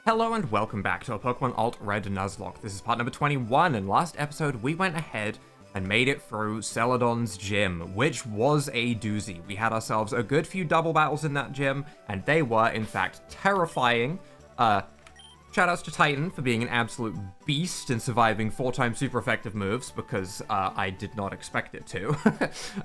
Hello and welcome back to our Pokemon AlteRed Nuzlocke. This is part number 21, and last episode we went ahead and made it through Celadon's gym, which was a doozy. We had ourselves a good few double battles in that gym, and they were, in fact, terrifying. Shoutouts to Titan for being an absolute beast and surviving 4 times super effective moves, because I did not expect it to.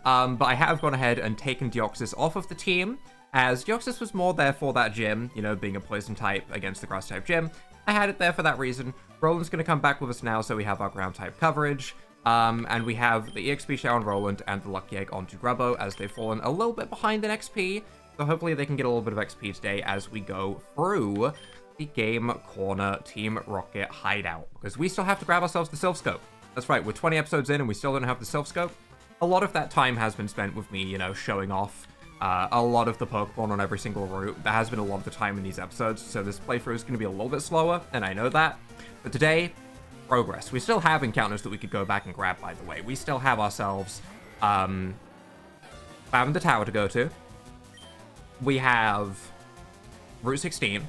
But I have gone ahead and taken Deoxys off of the team, as Deoxys was more there for that gym, you know, being a poison type against the grass type gym. I had it there for that reason. Roland's going to come back with us now, so we have our ground type coverage. And we have the EXP share on Roland and the Lucky Egg onto Grubbo, as they've fallen a little bit behind in XP. So hopefully they can get a little bit of XP today as we go through the Game Corner Team Rocket hideout. Because we still have to grab ourselves the Silph Scope. That's right, we're 20 episodes in and we still don't have the Silph Scope. A lot of that time has been spent with me, you know, showing off a lot of the Pokemon on every single route. That has been a lot of the time in these episodes, so this playthrough is going to be a little bit slower, and I know that. But today, progress. We still have encounters that we could go back and grab, by the way. We still have ourselves Lavender Tower to go to. We have Route 16.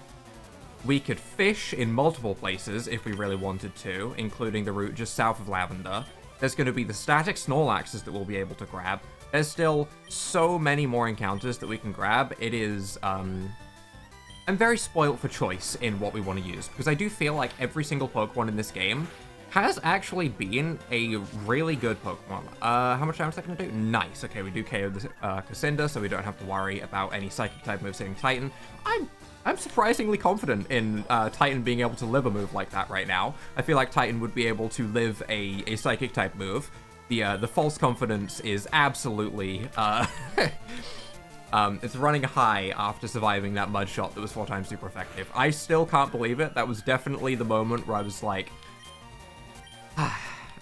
We could fish in multiple places if we really wanted to, including the route just south of Lavender. There's going to be the static Snorlaxes that we'll be able to grab. There's still so many more encounters that we can grab. It is, I'm very spoiled for choice in what we want to use, because I do feel like every single Pokemon in this game has actually been a really good Pokemon. How much damage is that going to do? Nice. Okay, we do KO the Cassinda, so we don't have to worry about any Psychic type moves hitting Titan. I'm surprisingly confident in Titan being able to live a move like that right now. I feel like Titan would be able to live a Psychic type move. The false confidence is absolutely it's running high after surviving that mud shot that was 4 times super effective. I still can't believe it. That was definitely the moment where I was like,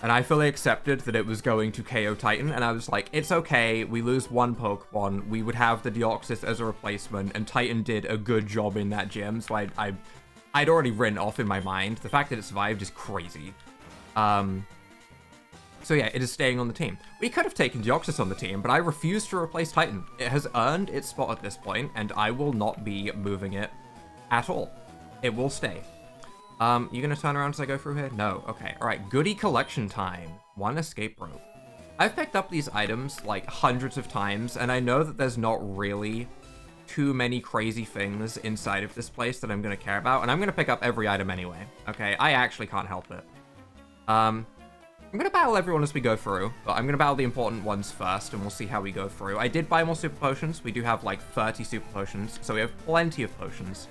and I fully accepted that it was going to KO Titan, and I was like, it's okay, we lose 1 Pokemon, we would have the Deoxys as a replacement, and Titan did a good job in that gym, so I'd already written off in my mind. The fact that it survived is crazy. So yeah, it is staying on the team. We could have taken Deoxys on the team, but I refuse to replace Titan. It has earned its spot at this point, and I will not be moving it at all. It will stay. You gonna turn around as I go through here? No. Okay. All right. Goodie collection time. 1 escape rope. I've picked up these items like hundreds of times, and I know that there's not really too many crazy things inside of this place that I'm gonna care about, and I'm gonna pick up every item anyway. Okay. I actually can't help it. I'm going to battle everyone as we go through, but I'm going to battle the important ones first, and we'll see how we go through. I did buy more super potions. We do have like 30 super potions, so we have plenty of potions.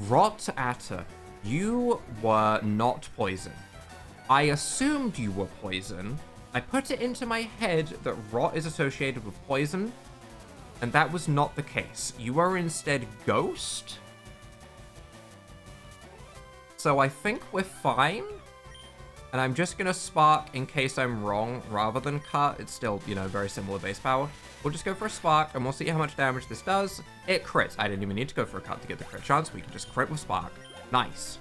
Rotatta, you were not poison. I assumed you were poison. I put it into my head that rot is associated with poison, and that was not the case. You are instead ghost. So I think we're fine. And I'm just going to Spark in case I'm wrong rather than Cut. It's still, you know, very similar base power. We'll just go for a Spark and we'll see how much damage this does. It crits. I didn't even need to go for a Cut to get the crit chance. We can just crit with Spark. Nice.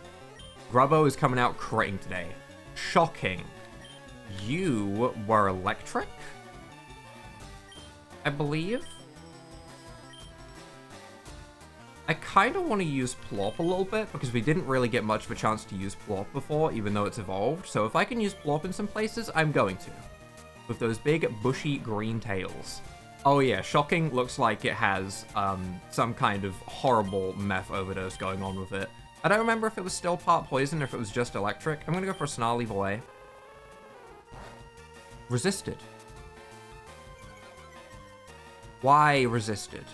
Grubbo is coming out critting today. Shocking. You were electric, I believe. I kind of want to use Plop a little bit, because we didn't really get much of a chance to use Plop before, even though it's evolved. So if I can use Plop in some places, I'm going to. With those big, bushy green tails. Oh yeah, Shocking looks like it has some kind of horrible meth overdose going on with it. I don't remember if it was still part poison or if it was just electric. I'm going to go for a Snarly Volley. Resisted. Why resisted?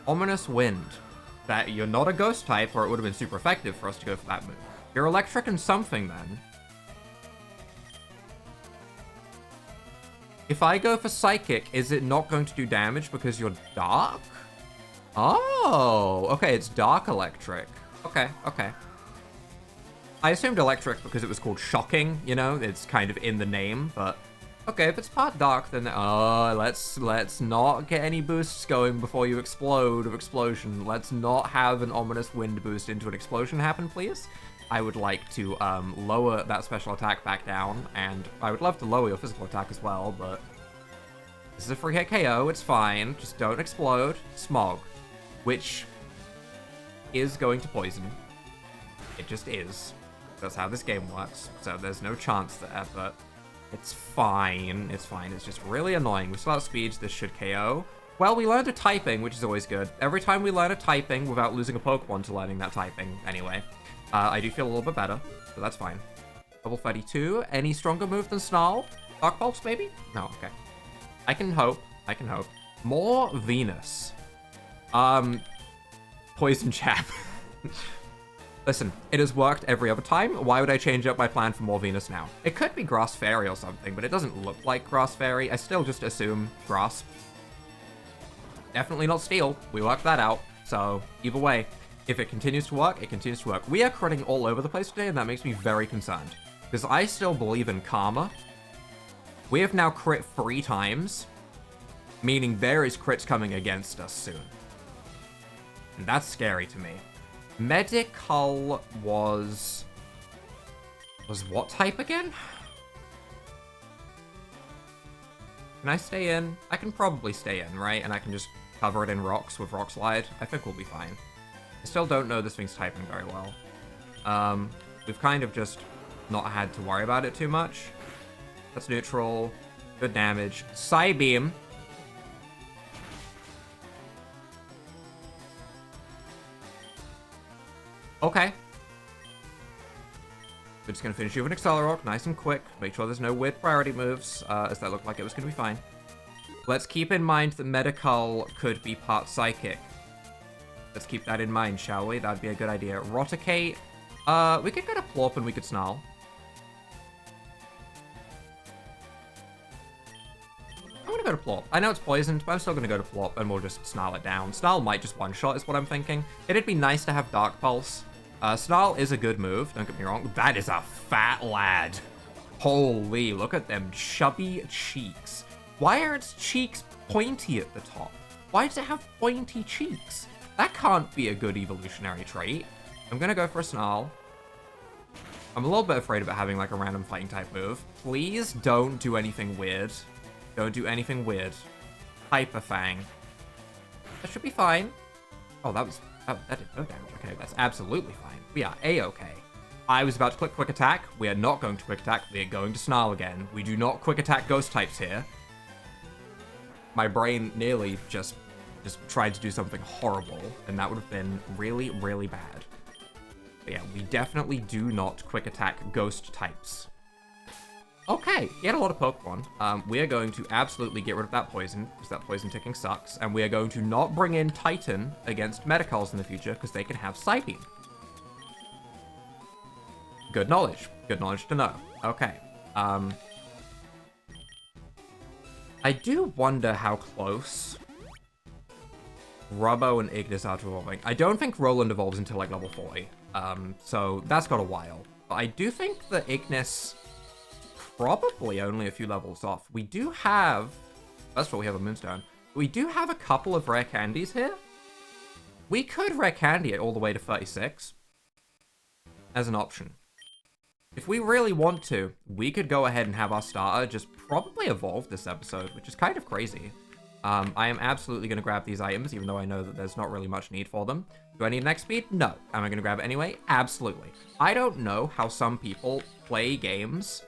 Ominous Wind. That you're not a ghost type, or it would have been super effective for us to go for that move. You're electric and something then. If I go for Psychic, is it not going to do damage because you're dark? Oh, okay, it's dark electric. Okay, okay. I assumed electric because it was called Shocking, you know, it's kind of in the name, but okay, if it's part dark, then let's not get any boosts going before you explode of explosion. Let's not have an ominous wind boost into an explosion happen, please. I would like to lower that special attack back down, and I would love to lower your physical attack as well, but this is a free hit KO, it's fine. Just don't explode. Smog, which is going to poison. It just is. That's how this game works. So there's no chance there, but it's fine. It's fine. It's just really annoying. We still have speeds. This should KO. Well, we learned a typing, which is always good. Every time we learn a typing without losing a Pokemon to learning that typing anyway, I do feel a little bit better, so that's fine. Level 32. Any stronger move than Snarl? Dark Pulse, maybe? No, okay. I can hope. I can hope. More Venus. Poison Chap. Listen, it has worked every other time. Why would I change up my plan for more Venus now? It could be Grass Fairy or something, but it doesn't look like Grass Fairy. I still just assume Grass. Definitely not Steel. We worked that out. So, either way, if it continues to work, it continues to work. We are critting all over the place today, and that makes me very concerned. Because I still believe in Karma. We have now crit 3 times, meaning there is crits coming against us soon. And that's scary to me. Medical was what type again? Can I stay in? I can probably stay in, right? And I can just cover it in rocks with Rock Slide. I think we'll be fine. I still don't know this thing's typing very well. We've kind of just not had to worry about it too much. That's neutral. Good damage. Psybeam. Okay. We're just going to finish you with an Accelerock, nice and quick. Make sure there's no weird priority moves, as that looked like it was going to be fine. Let's keep in mind that Medical could be part Psychic. Let's keep that in mind, shall we? That'd be a good idea. Roticate. We could go to Plorp and we could Snarl. I'm going to go to Plorp. I know it's poisoned, but I'm still going to go to Plorp and we'll just Snarl it down. Snarl might just one-shot is what I'm thinking. It'd be nice to have Dark Pulse. Snarl is a good move, don't get me wrong. That is a fat lad. Holy, look at them chubby cheeks. Why are its cheeks pointy at the top? Why does it have pointy cheeks? That can't be a good evolutionary trait. I'm gonna go for a Snarl. I'm a little bit afraid about having like a random fighting type move. Please don't do anything weird. Don't do anything weird. Hyper Fang. That should be fine. Oh, that did no damage. Okay, that's absolutely fine. We are A-okay. I was about to click Quick Attack. We are not going to Quick Attack. We are going to Snarl again. We do not Quick Attack Ghost types here. My brain nearly just tried to do something horrible, and that would have been really, really bad. But yeah, we definitely do not Quick Attack Ghost types. Okay, he had a lot of Pokemon. We are going to absolutely get rid of that poison, because that poison ticking sucks, and we are going to not bring in Titan against Medicals in the future, because they can have Psybeam. Good knowledge. Good knowledge to know. Okay. I do wonder how close Rubbo and Ignis are to evolving. I don't think Roland evolves until like level 40, so that's got a while. But I do think that Ignis probably only a few levels off. We do have... That's what we have a Moonstone. We do have a couple of rare candies here. We could rare candy it all the way to 36 as an option. If we really want to, we could go ahead and have our starter just probably evolve this episode, which is kind of crazy. I am absolutely going to grab these items, even though I know that there's not really much need for them. Do I need next speed? No. Am I going to grab it anyway? Absolutely. I don't know how some people play games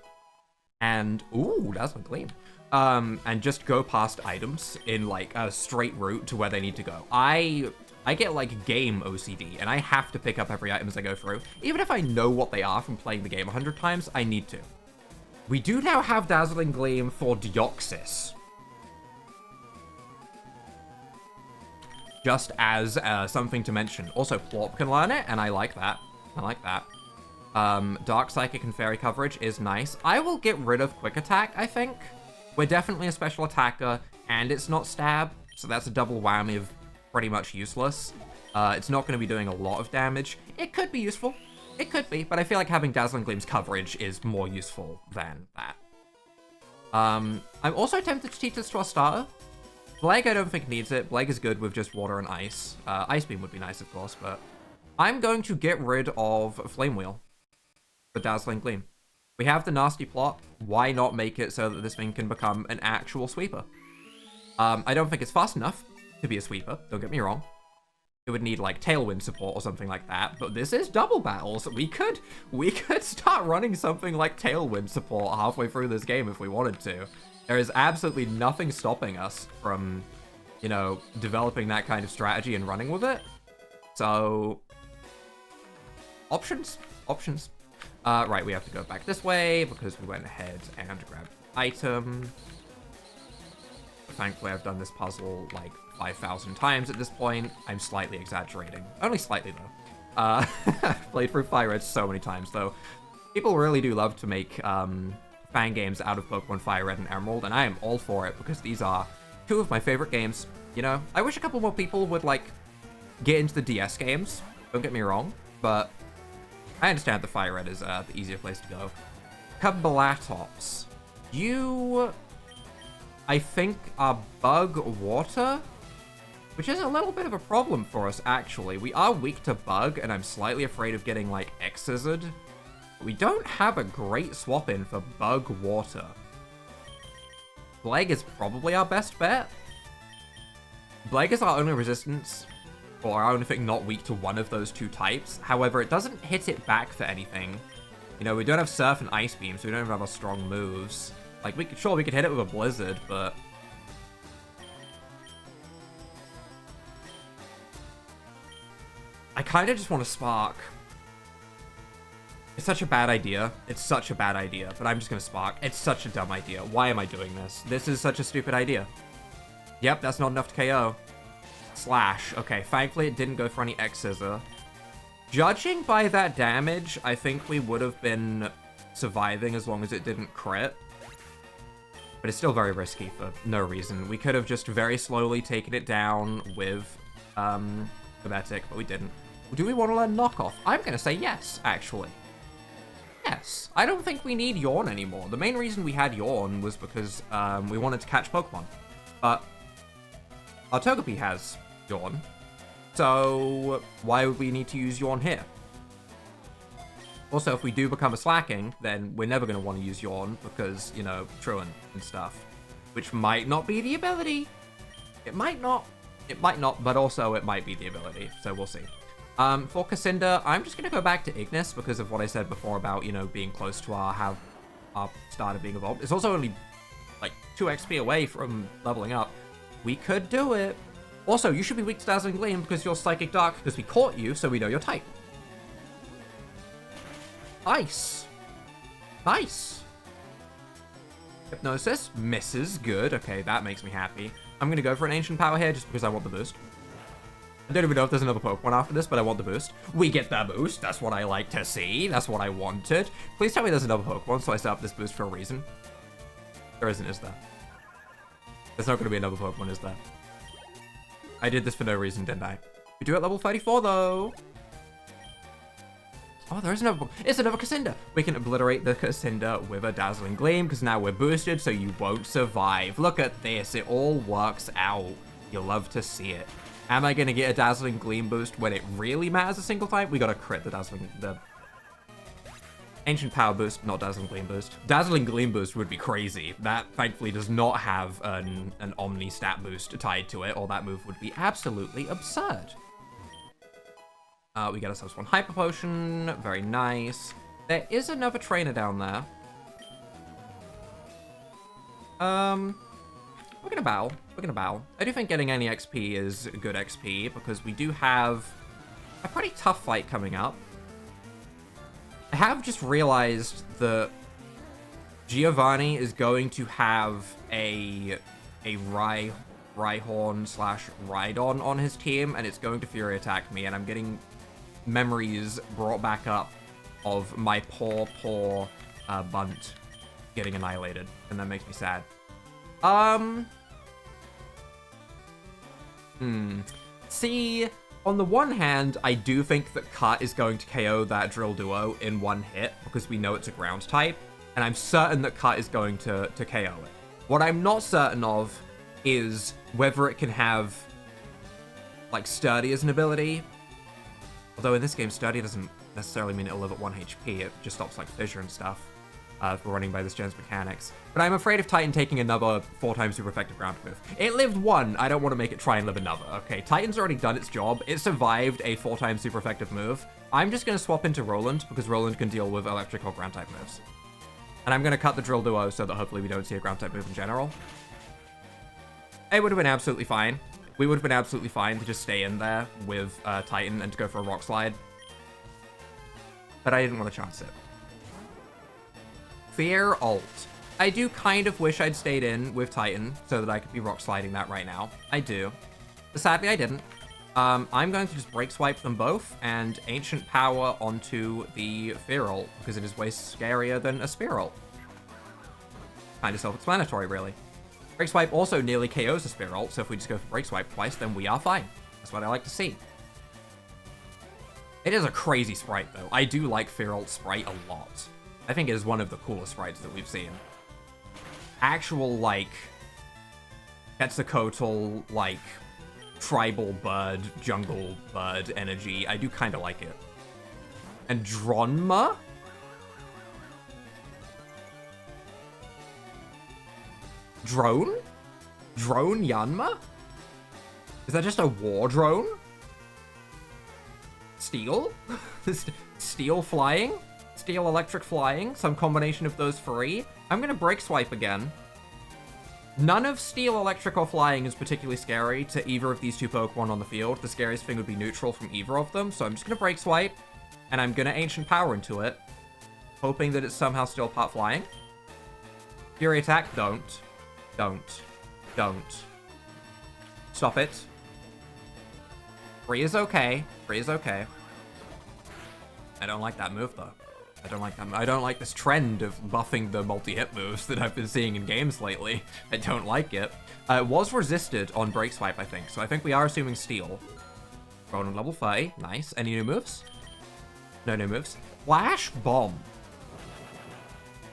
and... Ooh, that's a gleam. And just go past items in, like, a straight route to where they need to go. I get, like, game OCD, and I have to pick up every item as I go through. Even if I know what they are from playing the game 100 times, I need to. We do now have Dazzling Gleam for Deoxys. Just as something to mention. Also, Plorp can learn it, and I like that. I like that. Dark Psychic and Fairy coverage is nice. I will get rid of Quick Attack, I think. We're definitely a special attacker, and it's not Stab, so that's a double whammy of pretty much useless. It's not going to be doing a lot of damage. It could be useful. It could be, but I feel like having Dazzling Gleam's coverage is more useful than that. I'm also tempted to teach this to our starter. Bleg I don't think needs it. Bleg is good with just water and ice. Ice Beam would be nice, of course, but I'm going to get rid of Flame Wheel for Dazzling Gleam. We have the nasty plot. Why not make it so that this thing can become an actual sweeper? I don't think it's fast enough to be a sweeper, don't get me wrong. it would need like Tailwind support or something like that. But this is double battles. We could start running something like Tailwind support halfway through this game if we wanted to. There is absolutely nothing stopping us from, you know, developing that kind of strategy and running with it. So, options. Right, we have to go back this way because we went ahead and grabbed the item. Thankfully, I've done this puzzle like 5,000 times at this point. I'm slightly exaggerating. Only slightly, though. Played through Fire Red so many times, though. People really do love to make fan games out of Pokemon Fire Red and Emerald, and I am all for it because these are two of my favorite games. You know, I wish a couple more people would, like, get into the DS games. Don't get me wrong, but I understand the Fire Red is the easier place to go. Kablatops. You, I think, are bug water, which is a little bit of a problem for us, actually. We are weak to bug, and I'm slightly afraid of getting, like, X-Scissored. We don't have a great swap-in for bug water. Bleg is probably our best bet. Bleg is our only resistance, or our only thing not weak to one of those two types. However, it doesn't hit it back for anything. You know, we don't have Surf and Ice Beam, so we don't have our strong moves. Like, we could hit it with a Blizzard, but... I kind of just want to Spark. It's such a bad idea. It's such a bad idea, but I'm just going to Spark. It's such a dumb idea. Why am I doing this? This is such a stupid idea. Yep, that's not enough to KO. Slash. Okay, thankfully it didn't go for any X-Scissor. Judging by that damage, I think we would have been surviving as long as it didn't crit. But it's still very risky for no reason. We could have just very slowly taken it down with Kinetic, but we didn't. Do we want to learn Knockoff? I'm going to say yes, actually. Yes. I don't think we need Yawn anymore. The main reason we had Yawn was because we wanted to catch Pokemon. But our Togepi has Yawn. So why would we need to use Yawn here? Also, if we do become a Slacking, then we're never going to want to use Yawn because, you know, Truant and stuff. Which might not be the ability. It might not. It might not, but also it might be the ability. So we'll see. For Cassinda, I'm just going to go back to Ignis because of what I said before about, you know, being close to our starter being evolved. It's also only, like, 2 XP away from leveling up. We could do it. Also, you should be weak to Dazzling Gleam because you're Psychic Dark because we caught you, so we know your type. Nice. Nice. Hypnosis. Misses. Good. Okay, that makes me happy. I'm going to go for an Ancient Power here just because I want the boost. I don't even know if there's another Pokemon after this, but I want the boost. We get that boost. That's what I like to see. That's what I wanted. Please tell me there's another Pokemon so I set up this boost for a reason. There isn't, is there? There's not going to be another Pokemon, is there? I did this for no reason, didn't I? We do it at level 34, though. Oh, there is another Pokemon. It's another Cassinda. We can obliterate the Cassinda with a Dazzling Gleam because now we're boosted, so you won't survive. Look at this. It all works out. You'll love to see it. Am I going to get a Dazzling Gleam boost when it really matters a single time? We got to crit the Ancient Power boost, not Dazzling Gleam boost. Dazzling Gleam boost would be crazy. That, thankfully, does not have an Omni stat boost tied to it, or that move would be absolutely absurd. We get ourselves one Hyper Potion. Very nice. There is another trainer down there. We're gonna battle. We're gonna battle. I do think getting any XP is good XP, because we do have a pretty tough fight coming up. I have just realized that Giovanni is going to have a Rhyhorn slash Rhydon on his team, and it's going to Fury Attack me, and I'm getting memories brought back up of my poor Bunt getting annihilated, and that makes me sad. See, on the one hand, I do think that Cut is going to KO that Drill Duo in one hit, because we know it's a ground type, and I'm certain that Cut is going to KO it. What I'm not certain of is whether it can have, like, Sturdy as an ability. Although in this game, Sturdy doesn't necessarily mean it'll live at 1 HP, it just stops, like, Fissure and stuff. for running by this gen's mechanics. But I'm afraid of Titan taking another 4 times super effective ground move. It lived one, I don't want to make it try and live another. Okay, Titan's already done its job. It survived a 4 times super effective move. I'm just going to swap into Roland, because Roland can deal with electric or ground type moves. And I'm going to cut the drill duo so that hopefully we don't see a ground type move in general. It would have been absolutely fine. We would have been absolutely fine to just stay in there with Titan and to go for a rock slide. But I didn't want to chance it. Fear ult. I do kind of wish I'd stayed in with Titan so that I could be rock sliding that right now. I do. But sadly, I didn't. I'm going to just break swipe them both and Ancient Power onto the Fear ult because it is way scarier than a Spear ult. Kind of self-explanatory, really. Break swipe also nearly KOs the Spear ult, so if we just go for break swipe twice, then we are fine. That's what I like to see. It is a crazy sprite, though. I do like Fear ult sprite a lot. I think it is one of the coolest sprites that we've seen. Actual, like, Quetzalcoatl, like, tribal bird, jungle bird energy. I do kind of like it. And Dronma? Drone? Drone Yanma? Is that just a war drone? Steel? Steel flying? Steel electric flying? Some combination of those 3? I'm gonna break swipe again. None of steel, electric, or flying is particularly scary to either of these 2 Pokemon on the field. The scariest thing would be neutral from either of them, so I'm just gonna break swipe, and I'm gonna Ancient Power into it, hoping that it's somehow still part flying. Fury Attack, don't. Don't. Don't. Stop it. Free is okay. Free is okay. I don't like that move, though. I don't like that. I don't like this trend of buffing the multi-hit moves that I've been seeing in games lately. I don't like it. It was resisted on Break Swipe, I think, so I think we are assuming Steel. Ronan level 30. Nice. Any new moves? No new moves. Flash Bomb.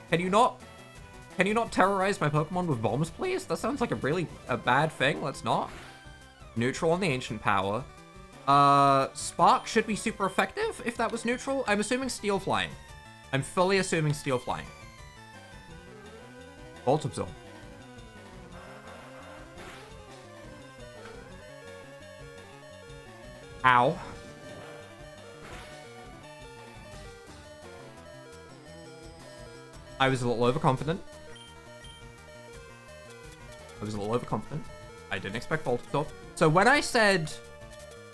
Can you not terrorize my Pokemon with bombs, please? That sounds like a bad thing. Let's not. Neutral on the Ancient Power. Spark should be super effective if that was neutral. I'm assuming Steel Flying. I'm fully assuming Steel Flying. Volt Absorb. Ow. I was a little overconfident. I didn't expect Volt Absorb. So when I said...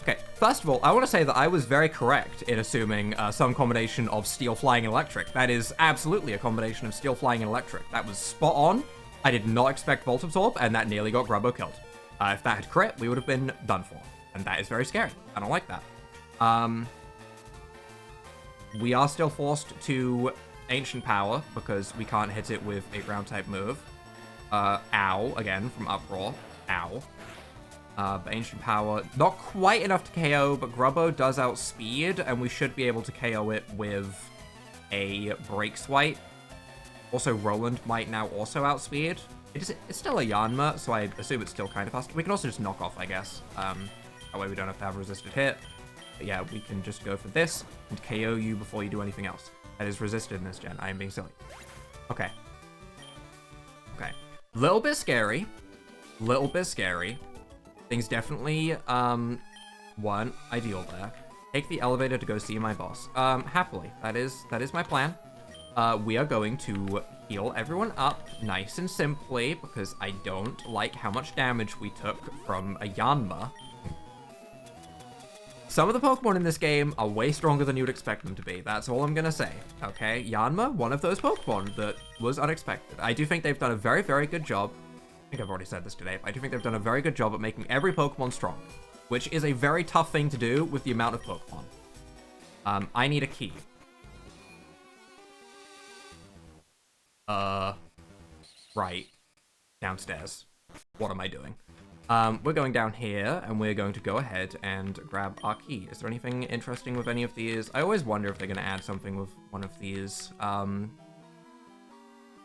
Okay, first of all, I want to say that I was very correct in assuming some combination of Steel, Flying, and Electric. That is absolutely a combination of Steel, Flying, and Electric. That was spot on. I did not expect Volt Absorb, and that nearly got Grubbo killed. If that had crit, we would have been done for. And that is very scary. I don't like that. We are still forced to Ancient Power, because we can't hit it with a ground-type move. Ow, again, from Uproar. Ow. But Ancient Power, not quite enough to KO, but Grubbo does outspeed, and we should be able to KO it with a Break Swipe. Also, Roland might now also outspeed. It's still a Yanma, so I assume it's still kind of fast. We can also just knock off, I guess. That way we don't have to have a resisted hit. But yeah, we can just go for this and KO you before you do anything else. That is resisted in this gen. I am being silly. Okay. Okay. Little bit scary. Little bit scary. Things definitely weren't ideal there. Take the elevator to go see my boss. Happily. That is my plan. We are going to heal everyone up nice and simply because I don't like how much damage we took from a Yanma. Some of the Pokemon in this game are way stronger than you would expect them to be. That's all I'm gonna say. Okay, Yanma, one of those Pokemon that was unexpected. I do think they've done a very, very good job. I think I've already said this today, but I do think they've done a very good job at making every Pokemon strong, which is a very tough thing to do with the amount of Pokemon. I need a key. Right. Downstairs. What am I doing? We're going down here, and we're going to go ahead and grab our key. Is there anything interesting with any of these? I always wonder if they're going to add something with one of these.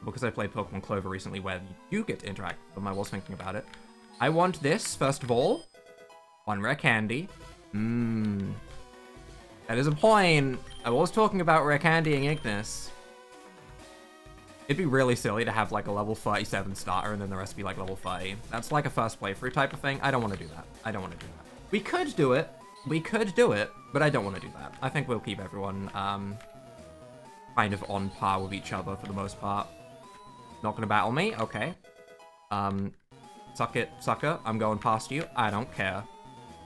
Because I played Pokemon Clover recently where you get to interact with them, I was thinking about it. I want this, first of all. One rare candy. That is a point. I was talking about rare candying Ignis. It'd be really silly to have like a level 37 starter and then the rest be like level 30. That's like a first playthrough type of thing. I don't want to do that. I don't want to do that. We could do it. We could do it, but I don't want to do that. I think we'll keep everyone kind of on par with each other for the most part. Not gonna battle me? Okay. Suck it, sucker. I'm going past you. I don't care.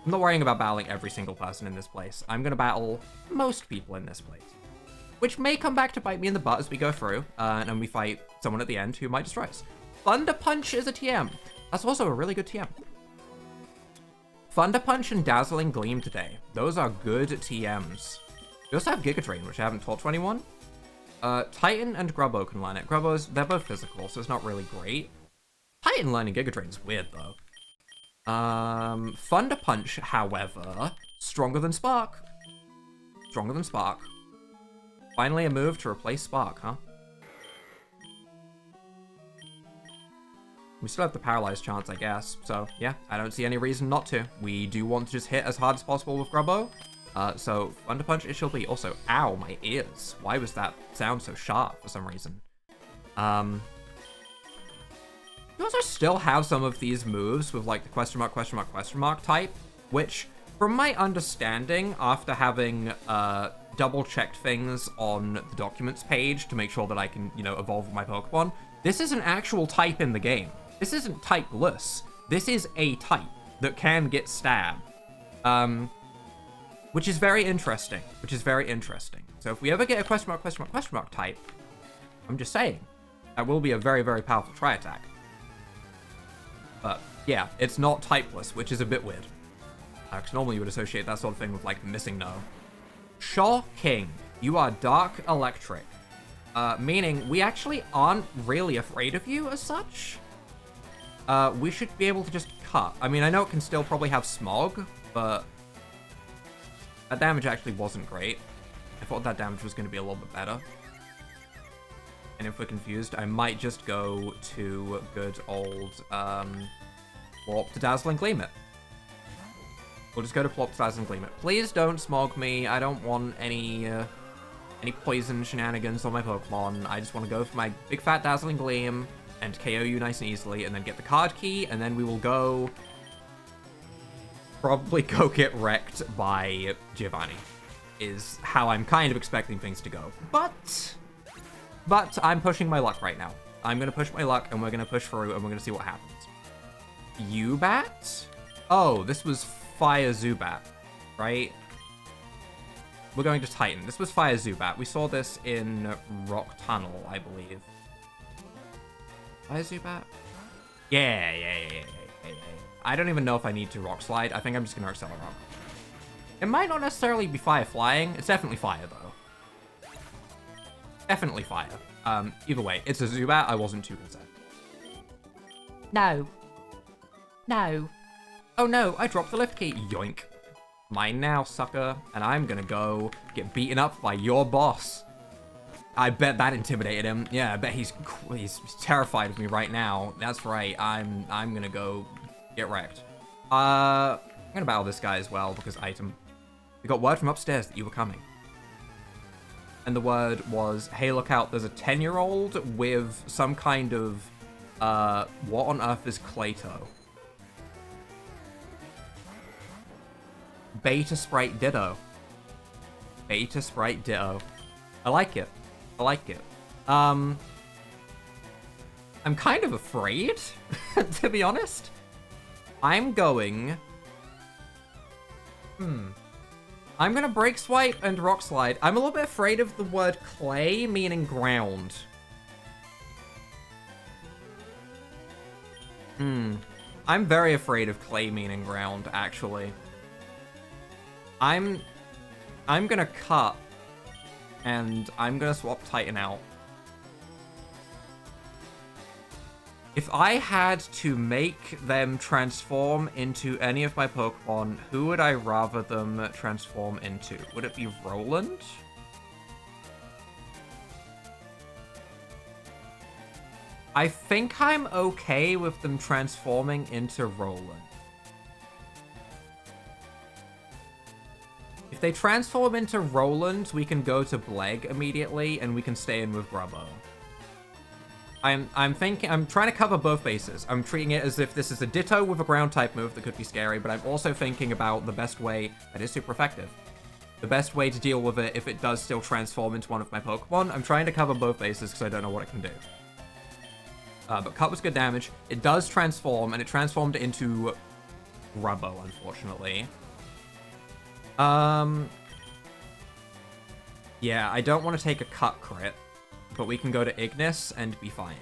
I'm not worrying about battling every single person in this place. I'm gonna battle most people in this place. Which may come back to bite me in the butt as we go through, and then we fight someone at the end who might destroy us. Thunder Punch is a TM. That's also a really good TM. Thunder Punch and Dazzling Gleam today. Those are good TMs. We also have Giga Drain, which I haven't taught to anyone. Titan and Grubbo can learn it. Grubbo's, they're both physical, so it's not really great. Titan learning Giga Drain is weird, though. Thunder Punch, however, stronger than Spark. Stronger than Spark. Finally a move to replace Spark, huh? We still have the Paralyzed chance, I guess. So, yeah, I don't see any reason not to. We do want to just hit as hard as possible with Grubbo. So, Thunder Punch it shall be. Also, ow, my ears. Why was that sound so sharp for some reason? You also still have some of these moves with, like, the question mark type, which, from my understanding, after having, double-checked things on the documents page to make sure that I can, you know, evolve my Pokemon, this is an actual type in the game. This isn't typeless. This is a type that can get stabbed. Which is very interesting. So if we ever get a question mark type, I'm just saying, that will be a very, very powerful tri-attack. But, yeah, it's not typeless, which is a bit weird. Because normally you would associate that sort of thing with, like, missing no. Shocking. You are Dark Electric. Meaning we actually aren't really afraid of you as such. We should be able to just cut. I mean, I know it can still probably have Smog, but that damage actually wasn't great. I thought that damage was going to be a little bit better. And if we're confused, I might just go to good old Plop to Dazzling Gleam it. We'll just go to Plop to Dazzling Gleam it. Please don't Smog me. I don't want any poison shenanigans on my Pokemon. I just want to go for my big fat Dazzling Gleam and KO you nice and easily, and then get the card key, and then we will go probably go get wrecked by Giovanni, is how I'm kind of expecting things to go. But I'm pushing my luck right now. I'm going to push my luck, and we're going to push through, and we're going to see what happens. Ubat? Oh, this was Fire Zubat, right? We're going to Titan. This was Fire Zubat. We saw this in Rock Tunnel, I believe. Fire Zubat? Yeah. I don't even know if I need to Rock Slide. I think I'm just going to Accelerate. It might not necessarily be Fire Flying. It's definitely Fire, though. Definitely Fire. Either way, it's a Zubat. I wasn't too concerned. No. Oh no, I dropped the lift key. Yoink. Mine now, sucker. And I'm gonna go get beaten up by your boss. I bet that intimidated him. Yeah, I bet he's terrified of me right now. That's right. I'm gonna go get wrecked. I'm gonna battle this guy as well because item. We got word from upstairs that you were coming. And the word was, hey, look out, there's a 10-year-old with some kind of, what on earth is Clayto? Beta Sprite Ditto. Beta Sprite Ditto. I like it. I'm kind of afraid, to be honest. I'm gonna Break Swipe and Rock Slide. I'm a little bit afraid of the word clay, meaning ground. I'm very afraid of clay meaning ground, actually. I'm gonna cut, and I'm gonna swap Titan out. If I had to make them transform into any of my Pokemon, who would I rather them transform into? Would it be Roland? I think I'm okay with them transforming into Roland. If they transform into Roland, we can go to Bleg immediately, and we can stay in with Grubbo. I'm trying to cover both bases. I'm treating it as if this is a Ditto with a ground type move that could be scary, but I'm also thinking about the best way that is super effective. The best way to deal with it if it does still transform into one of my Pokemon. I'm trying to cover both bases because I don't know what it can do. But Cut was good damage. It does transform, and it transformed into Grubbo, unfortunately. Yeah, I don't want to take a Cut crit, but we can go to Ignis and be fine.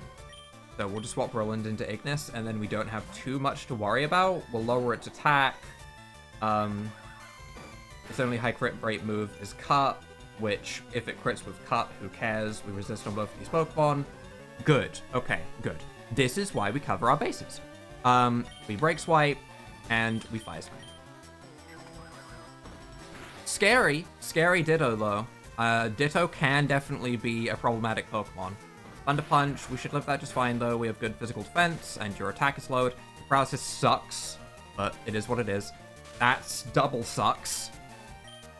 So we'll just swap Roland into Ignis, and then we don't have too much to worry about. We'll lower its attack. Its only high crit rate move is Cut, which, if it crits with Cut, who cares? We resist on both of these Pokemon. Good. Okay, good. This is why we cover our bases. We Break Swipe, and we Fire Spin. Scary Ditto, though. Ditto can definitely be a problematic Pokemon. Thunder Punch, we should live that just fine, though. We have good physical defense, and your attack is lowered. Paralysis sucks, but it is what it is. That's double sucks.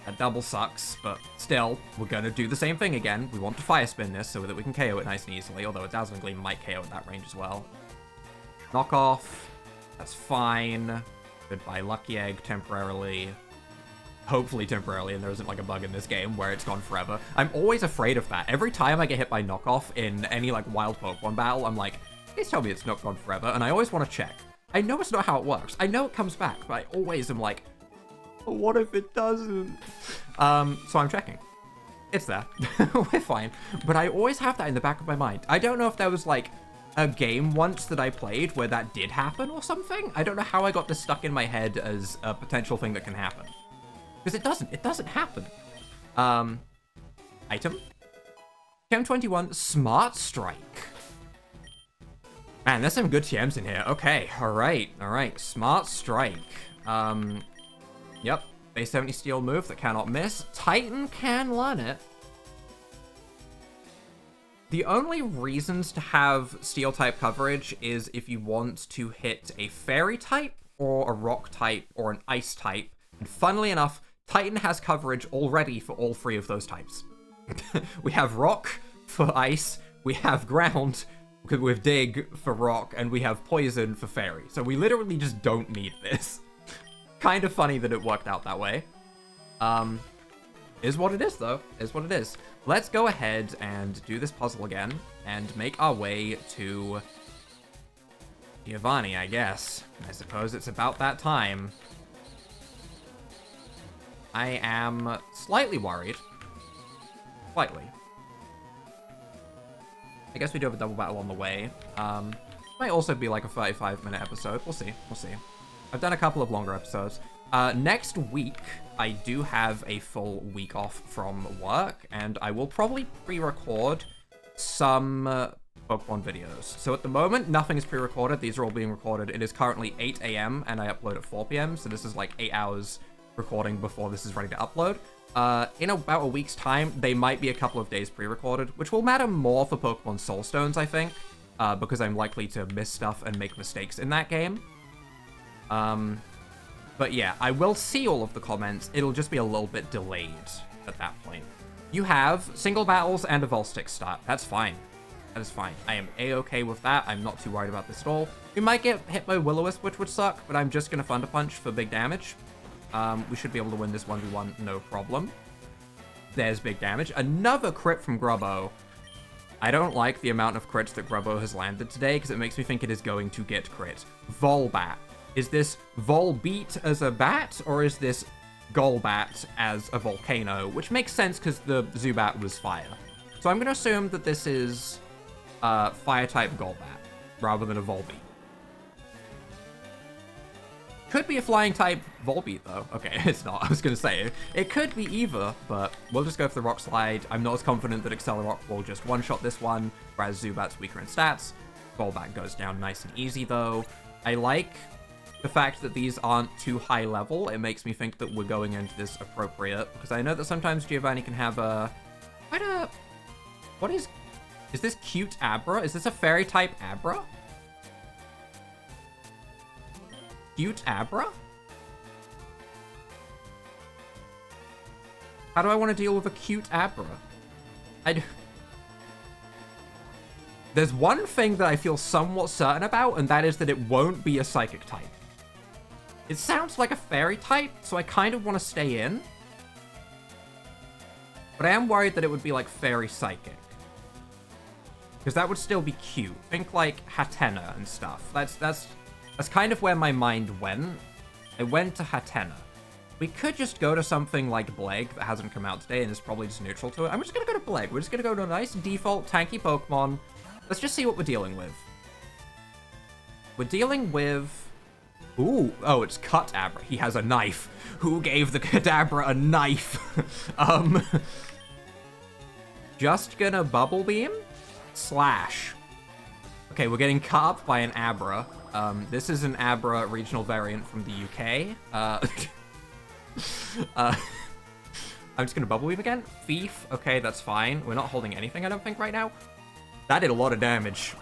That double sucks, but still, we're going to do the same thing again. We want to Fire Spin this so that we can KO it nice and easily, although a Dazzling Gleam might KO at that range as well. Knock off. That's fine. Goodbye Lucky Egg temporarily. Hopefully temporarily, and there isn't like a bug in this game where it's gone forever. I'm always afraid of that. Every time I get hit by knockoff in any like wild Pokemon battle, I'm like, please tell me it's not gone forever, and I always want to check. I know it's not how it works. I know it comes back, but I always am like, oh, what if it doesn't? So I'm checking. It's there. We're fine. But I always have that in the back of my mind. I don't know if there was like a game once that I played where that did happen or something. I don't know how I got this stuck in my head as a potential thing that can happen. Because it doesn't happen. Item. TM21, Smart Strike. Man, there's some good TMs in here. Okay, alright. Smart Strike. Yep. Base 70 Steel move that cannot miss. Titan can learn it. The only reasons to have Steel type coverage is if you want to hit a Fairy type, or a Rock type, or an Ice type. And funnily enough, Titan has coverage already for all three of those types. We have Rock for Ice, we have Ground with Dig for Rock, and we have Poison for Fairy. So we literally just don't need this. Kind of funny that it worked out that way. Is what it is, though. Is what it is. Let's go ahead and do this puzzle again, and make our way to Giovanni, I guess. I suppose it's about that time. I am slightly worried. Slightly. I guess we do have a double battle on the way. Might also be like a 35-minute episode. We'll see. We'll see. I've done a couple of longer episodes. Next week, I do have a full week off from work, and I will probably pre-record some Pokemon videos. So at the moment, nothing is pre-recorded. These are all being recorded. It is currently 8 a.m., and I upload at 4 p.m., so this is like 8 hours recording before this is ready to upload. In about a week's time, they might be a couple of days pre-recorded, which will matter more for Pokemon Soulstones, I think, because I'm likely to miss stuff and make mistakes in that game. But yeah, I will see all of the comments. It'll just be a little bit delayed at that point. You have single battles and a Volstick start. That's fine. That is fine. I am a-okay with that. I'm not too worried about this at all. We might get hit by Will-O-Wisp, which would suck, but I'm just going to Thunder Punch for big damage. We should be able to win this 1v1, no problem. There's big damage. Another crit from Grubbo. I don't like the amount of crits that Grubbo has landed today, because it makes me think it is going to get crit. Volbat. Is this Volbeat as a bat, or is this Golbat as a volcano? Which makes sense, because the Zubat was fire. So I'm going to assume that this is Fire-type Golbat, rather than a Volbeat. Could be a flying-type Volbeat, though. Okay, it's not. I was going to say, it could be either, but we'll just go for the Rock Slide. I'm not as confident that Accelerock will just one-shot this one, whereas Zubat's weaker in stats. Golbat goes down nice and easy, though. I like the fact that these aren't too high level. It makes me think that we're going into this appropriate, because I know that sometimes Giovanni can have a... quite a... what is this cute Abra? Is this a Fairy-type Abra? Cute Abra? How do I want to deal with a cute Abra? There's one thing that I feel somewhat certain about, and that is that it won't be a psychic type. It sounds like a fairy type, so I kind of want to stay in. But I am worried that it would be like fairy psychic. Because that would still be cute. Think like Hatena and stuff. That's kind of where my mind went. I went to Hatena. We could just go to something like Bleg that hasn't come out today and is probably just neutral to it. I'm just going to go to Bleg. We're just going to go to a nice default tanky Pokemon. Let's just see what we're dealing with. We're dealing with... Ooh, oh, it's Kadabra. He has a knife. Who gave the Kadabra a knife? Just gonna Bubble Beam? Slash. Okay, we're getting cut up by an Abra. This is an Abra regional variant from the UK. I'm just gonna Bubble Beam again. Thief. Okay, that's fine. We're not holding anything, I don't think, right now. That did a lot of damage.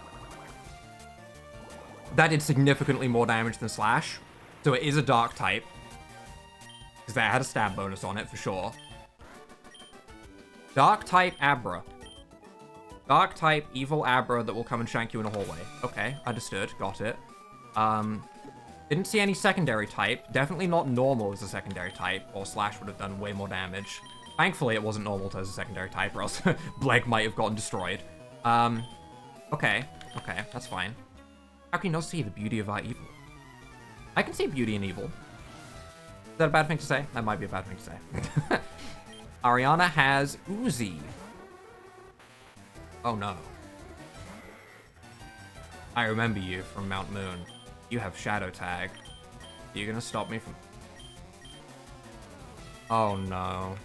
That did significantly more damage than Slash. So it is a Dark type. Because that had a stab bonus on it, for sure. Dark type Abra. Dark type evil Abra that will come and shank you in a hallway. Okay, understood. Got it. Didn't see any secondary type. Definitely not normal as a secondary type, or Slash would have done way more damage. Thankfully, it wasn't normal as a secondary type, or else Bleg might have gotten destroyed. Okay, that's fine. How can you not see the beauty of our evil? I can see beauty in evil. Is that a bad thing to say? That might be a bad thing to say. Ariana has Uzi. Oh no. I remember you from Mount Moon. You have Shadow Tag. Are you gonna stop me from... Oh no.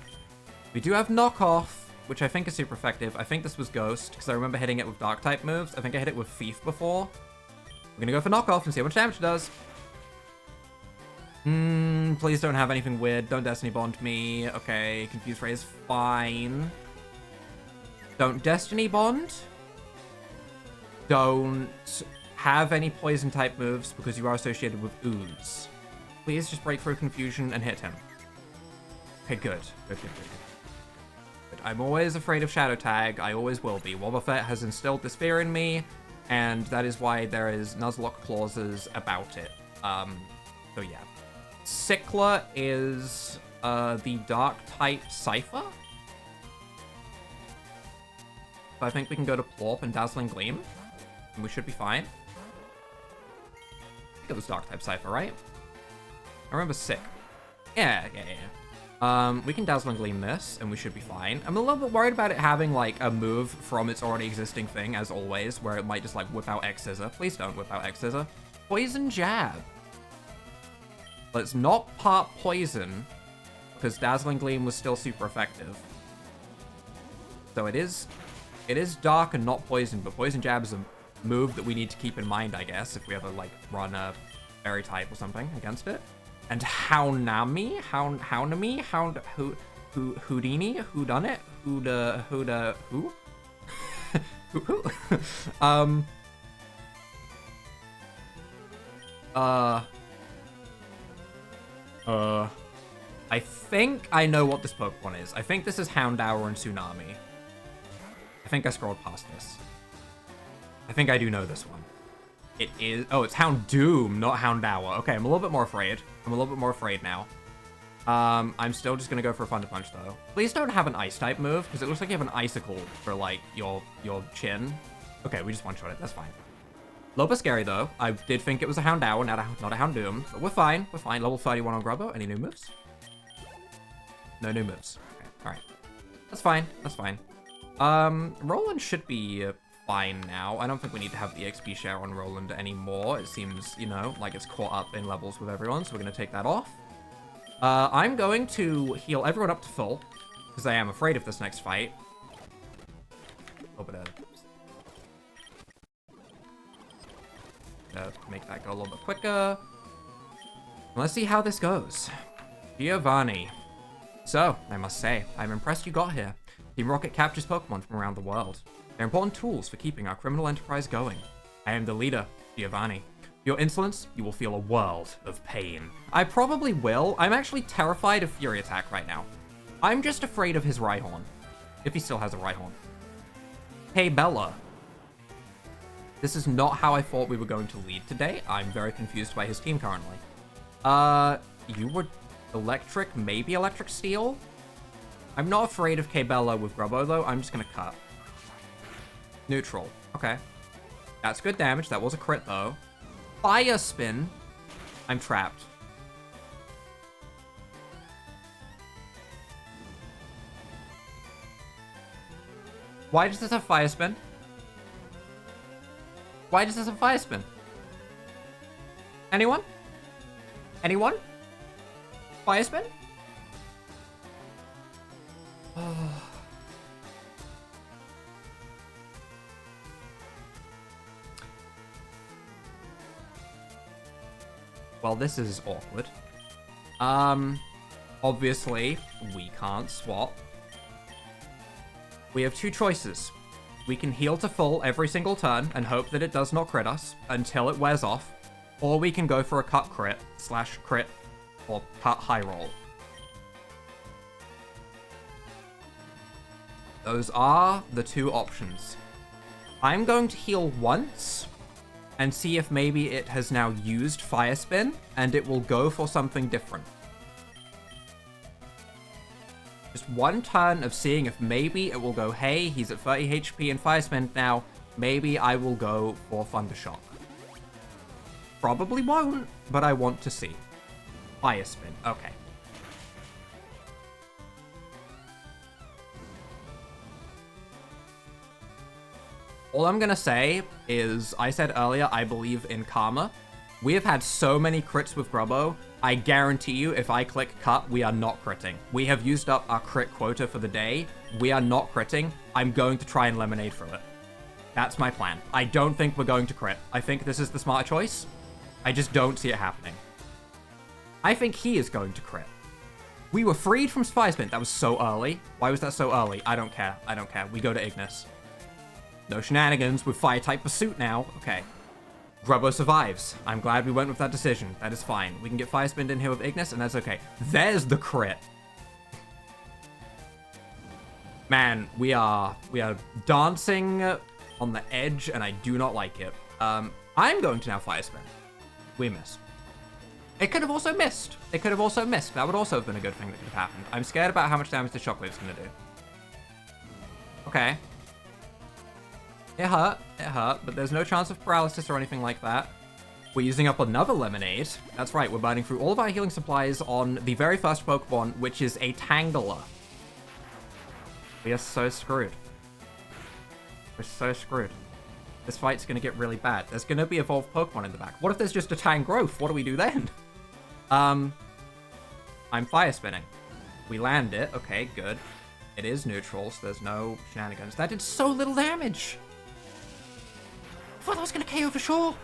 We do have Knockoff, which I think is super effective. I think this was Ghost, because I remember hitting it with Dark type moves. I think I hit it with Thief before. We're gonna go for Knockoff and see how much damage it does. Please don't have anything weird. Don't Destiny Bond me. Okay, Confused Ray is fine. Don't Destiny Bond. Don't have any poison type moves because you are associated with Ooze. Please just break through Confusion and hit him. Okay, good. Good. I'm always afraid of Shadow Tag. I always will be. Wobbuffet has instilled this fear in me, and that is why there is Nuzlocke clauses about it. So yeah. Sickler is the Dark type Cypher. So I think we can go to Plorp and Dazzling Gleam, and we should be fine. I think it was Dark type Cypher, right? I remember Sick. Yeah. We can Dazzling Gleam this, and we should be fine. I'm a little bit worried about it having, like, a move from its already existing thing, as always, where it might just, like, whip out X-Scissor. Please don't whip out X-Scissor. Poison Jab. Let's not part Poison, because Dazzling Gleam was still super effective. So it is Dark and not Poison, but Poison Jab is a move that we need to keep in mind, I guess, if we ever, like, run a Fairy type or something against it. And Hounami? Houdini? Who done it? Who? I think I know what this Pokemon is. I think this is Houndour and Tsunami. I think I scrolled past this. I think I do know this one. It is... Oh, it's Houndoom, not Houndour. Okay, I'm a little bit more afraid. I'm a little bit more afraid now. I'm still just gonna go for a Thunder Punch, though. Please don't have an Ice-type move, because it looks like you have an Icicle for, like, your chin. Okay, we just one-shot it. That's fine. A little bit scary, though. I did think it was a Houndour, not a Houndoom. But we're fine. We're fine. Level 31 on Grubbo. Any new moves? No new moves. Okay, alright. That's fine. That's fine. Roland should be... fine now. I don't think we need to have the XP share on Roland anymore. It seems, you know, like it's caught up in levels with everyone, so we're going to take that off. I'm going to heal everyone up to full, because I am afraid of this next fight. A little bit of... make that go a little bit quicker. Let's see how this goes. Giovanni. So, I must say, I'm impressed you got here. Team Rocket captures Pokemon from around the world. They're important tools for keeping our criminal enterprise going. I am the leader, Giovanni. For your insolence, you will feel a world of pain. I probably will. I'm actually terrified of Fury Attack right now. I'm just afraid of his Rhyhorn. If he still has a Rhyhorn. Hey, Bella. This is not how I thought we were going to lead today. I'm very confused by his team currently. You were electric, maybe electric steel? I'm not afraid of K-Bella with Grubbo, though. I'm just gonna cut. Neutral. Okay. That's good damage. That was a crit, though. Fire spin. I'm trapped. Why does this have fire spin? Why does this have fire spin? Anyone? Anyone? Fire spin? Oh. Well, this is awkward. Obviously, we can't swap. We have two choices. We can heal to full every single turn and hope that it does not crit us until it wears off, or we can go for a cut crit / crit or cut high roll. Those are the two options. I'm going to heal once and see if maybe it has now used Fire Spin and it will go for something different. Just one turn of seeing if maybe it will go, hey, he's at 30 HP and Fire Spin now, maybe I will go for Thundershock. Probably won't, but I want to see. Fire Spin, okay. All I'm gonna say is, I said earlier, I believe in karma. We have had so many crits with Grubbo, I guarantee you if I click cut, we are not critting. We have used up our crit quota for the day. We are not critting. I'm going to try and lemonade through it. That's my plan. I don't think we're going to crit. I think this is the smarter choice. I just don't see it happening. I think he is going to crit. We were freed from Fire Spin. That was so early. Why was that so early? I don't care. I don't care. We go to Ignis. No shenanigans with Fire-type Pursuit now. Okay. Grubbo survives. I'm glad we went with that decision. That is fine. We can get Fire Spin in here with Ignis, and that's okay. There's the crit. Man, we are dancing on the edge, and I do not like it. I'm going to now Fire Spin. We missed. It could have also missed. It could have also missed. That would also have been a good thing that could have happened. I'm scared about how much damage the Shockwave's going to do. Okay. It hurt, but there's no chance of paralysis or anything like that. We're using up another Lemonade. That's right, we're burning through all of our healing supplies on the very first Pokemon, which is a Tangela. We are so screwed. We're so screwed. This fight's gonna get really bad. There's gonna be evolved Pokemon in the back. What if there's just a Tangrowth? What do we do then? I'm Fire Spinning. We land it. Okay, good. It is neutral, so there's no shenanigans. That did so little damage! I thought I was gonna KO for sure.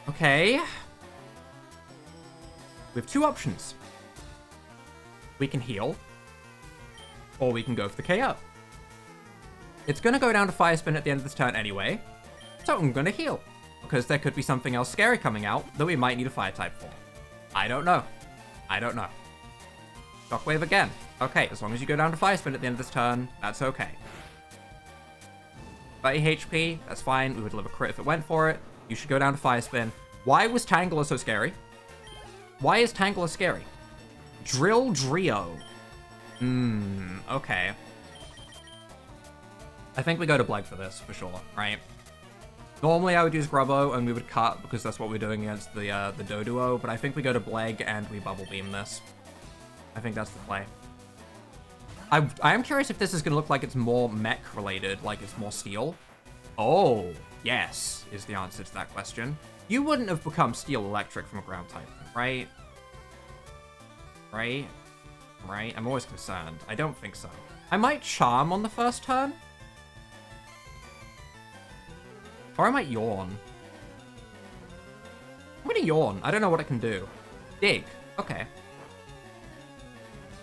Okay. We have two options. We can heal, or we can go for the KO. It's gonna go down to Fire Spin at the end of this turn anyway, so I'm gonna heal, because there could be something else scary coming out that we might need a Fire type for. I don't know. I don't know. Shockwave again. Okay, as long as you go down to Fire Spin at the end of this turn, that's okay. 30 HP, that's fine. We would live a crit if it went for it. You should go down to Fire Spin. Why was Tangela so scary? Why is Tangela scary? Drill Drio. Okay. I think we go to Bleg for this, for sure, right? Normally I would use Grubbo and we would cut because that's what we're doing against the Doduo, but I think we go to Bleg and we Bubble Beam this. I think that's the play. I am curious if this is going to look like it's more mech related, like it's more steel. Oh, yes, is the answer to that question. You wouldn't have become steel electric from a ground type, right? Right? Right? I'm always concerned. I don't think so. I might Charm on the first turn. Or I might Yawn. I'm gonna Yawn. I don't know what it can do. Dig. Okay.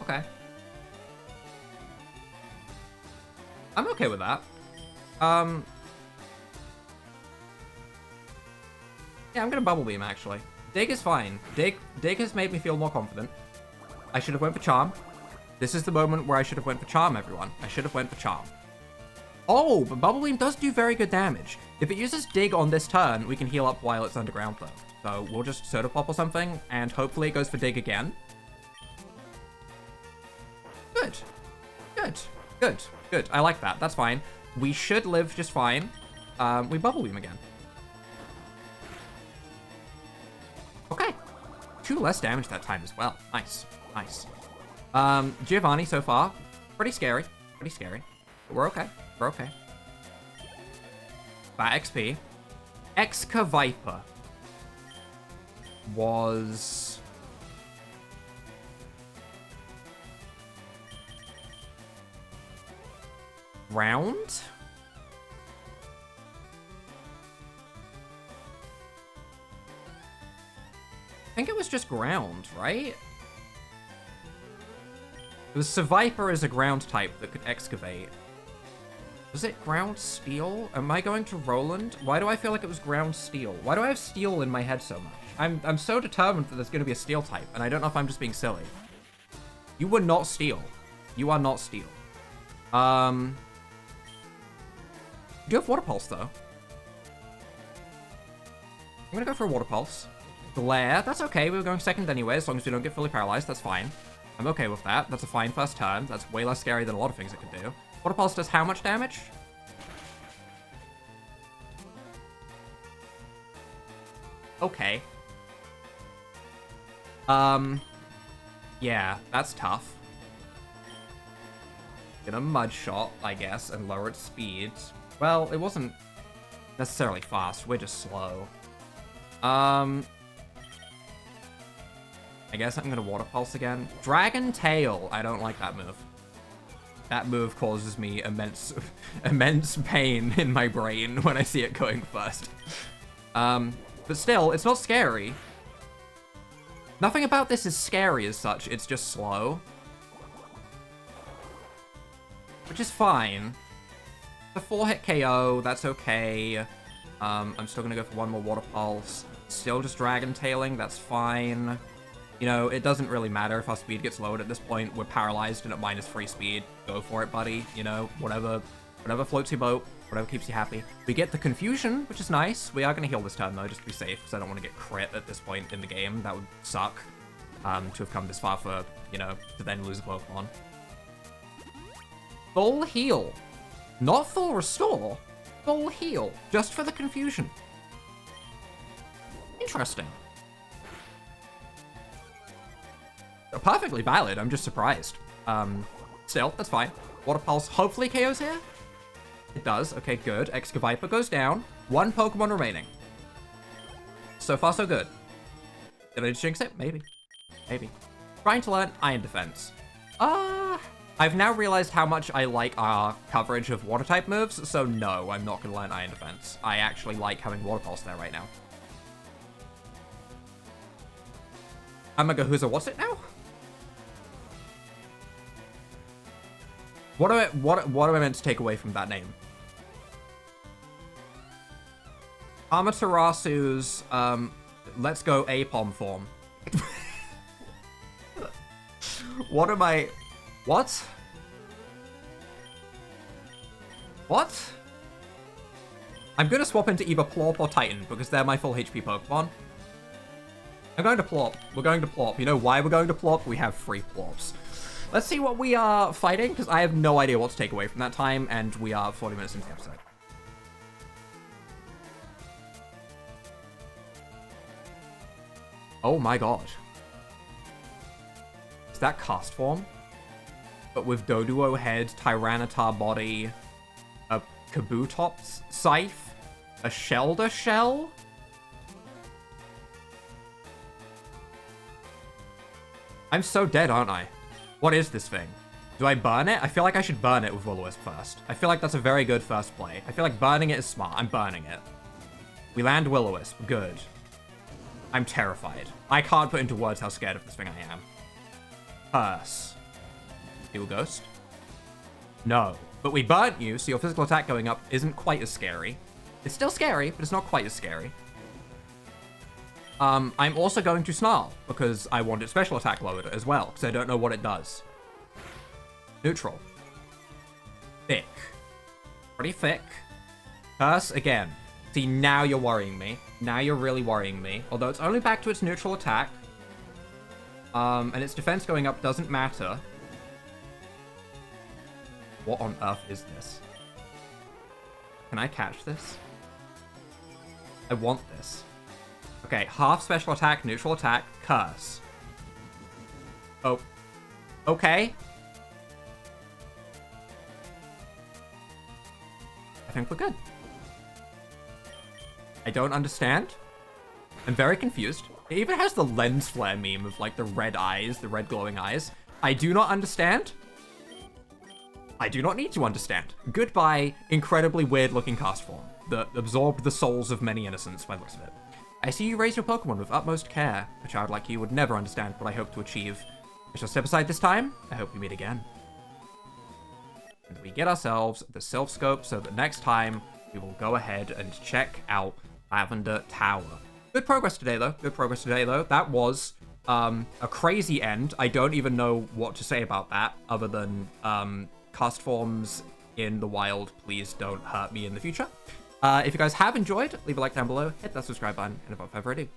Okay. I'm okay with that. Yeah, I'm gonna Bubble Beam, actually. Dig is fine. Dig has made me feel more confident. I should have went for Charm. This is the moment where I should have went for Charm, everyone. I should have went for Charm. Oh, but Bubble Beam does do very good damage. If it uses Dig on this turn, we can heal up while it's underground, though. So we'll just Soda Pop or something, and hopefully it goes for Dig again. Good. Good. Good. Good. I like that. That's fine. We should live just fine. We Bubble Beam again. Okay. 2 less damage that time as well. Nice. Nice. Giovanni so far. Pretty scary. Pretty scary. But we're okay. We're okay. That XP. Excavaviper was... ground? I think it was just ground, right? It was Seviper is a ground type that could excavate. Was it ground steel? Am I going to Roland? Why do I feel like it was ground steel? Why do I have steel in my head so much? I'm so determined that there's going to be a steel type, and I don't know if I'm just being silly. You were not steel. You are not steel. You do have Water Pulse, though. I'm gonna go for a Water Pulse. Glare, that's okay. We were going second anyway, as long as we don't get fully paralyzed, that's fine. I'm okay with that. That's a fine first turn. That's way less scary than a lot of things it could do. Water Pulse does how much damage? Okay. Yeah, that's tough. Get a Mud Shot, I guess, and lower its speed. Well, it wasn't necessarily fast. We're just slow. I guess I'm gonna Water Pulse again. Dragon Tail. I don't like that move. That move causes me immense pain in my brain when I see it going first. But still, it's not scary. Nothing about this is scary as such. It's just slow. Which is fine. The 4-hit KO, that's okay. I'm still gonna go for one more Water Pulse. Still just Dragon Tailing, that's fine. You know, it doesn't really matter if our speed gets lowered at this point. We're paralyzed and at -3 speed. Go for it, buddy. You know, whatever floats your boat, whatever keeps you happy. We get the Confusion, which is nice. We are gonna heal this turn though, just to be safe, because I don't want to get crit at this point in the game. That would suck. To have come this far for, you know, to then lose a Pokemon. Full heal. Not full restore. Full heal. Just for the Confusion. Interesting. Perfectly valid. I'm just surprised. Still, that's fine. Water Pulse hopefully KOs here. It does. Okay, good. Excavaviper goes down. 1 Pokemon remaining. So far, so good. Did I just jinx it? Maybe. Maybe. Trying to learn Iron Defense. I've now realized how much I like our coverage of Water-type moves, so no, I'm not going to learn Iron Defense. I actually like having Water Pulse there right now. Amagahuza, what's it now? What am I meant to take away from that name? Amaterasu's, let's go Apom form. What am I... What? What? I'm gonna swap into either Plop or Titan, because they're my full HP Pokemon. I'm going to Plop. We're going to Plop. You know why we're going to Plop? We have 3 Plops. Let's see what we are fighting, because I have no idea what to take away from that time, and we are 40 minutes into the episode. Oh my god. Is that Castform? But with Doduo head, Tyranitar body, a Kabutops scythe, a Shelder shell? I'm so dead, aren't I? What is this thing? Do I burn it? I feel like I should burn it with Will-O-Wisp first. I feel like that's a very good first play. I feel like burning it is smart. I'm burning it. We land Will-O-Wisp. Good. I'm terrified. I can't put into words how scared of this thing I am. Curse. Heal Ghost. No. But we burnt you, so your physical attack going up isn't quite as scary. It's still scary, but it's not quite as scary. I'm also going to Snarl, because I want its special attack lowered as well, because I don't know what it does. Neutral. Thick. Pretty thick. Curse again. See, now you're worrying me. Now you're really worrying me. Although it's only back to its neutral attack. And its defense going up doesn't matter. What on earth is this? Can I catch this? I want this. Okay, half special attack, neutral attack, curse. Oh. Okay. I think we're good. I don't understand. I'm very confused. It even has the lens flare meme of like the red eyes, the red glowing eyes. I do not understand. I do not need to understand. Goodbye, incredibly weird looking cast form that absorbed the souls of many innocents by the looks of it. I see you raise your Pokemon with utmost care. A child like you would never understand what I hope to achieve. I shall step aside this time. I hope we meet again. And we get ourselves the Silph Scope so that next time we will go ahead and check out Lavender Tower. Good progress today, though. Good progress today, though. That was a crazy end. I don't even know what to say about that other than cast forms in the wild, please don't hurt me in the future. If you guys have enjoyed, leave a like down below, hit that subscribe button, and without further ado,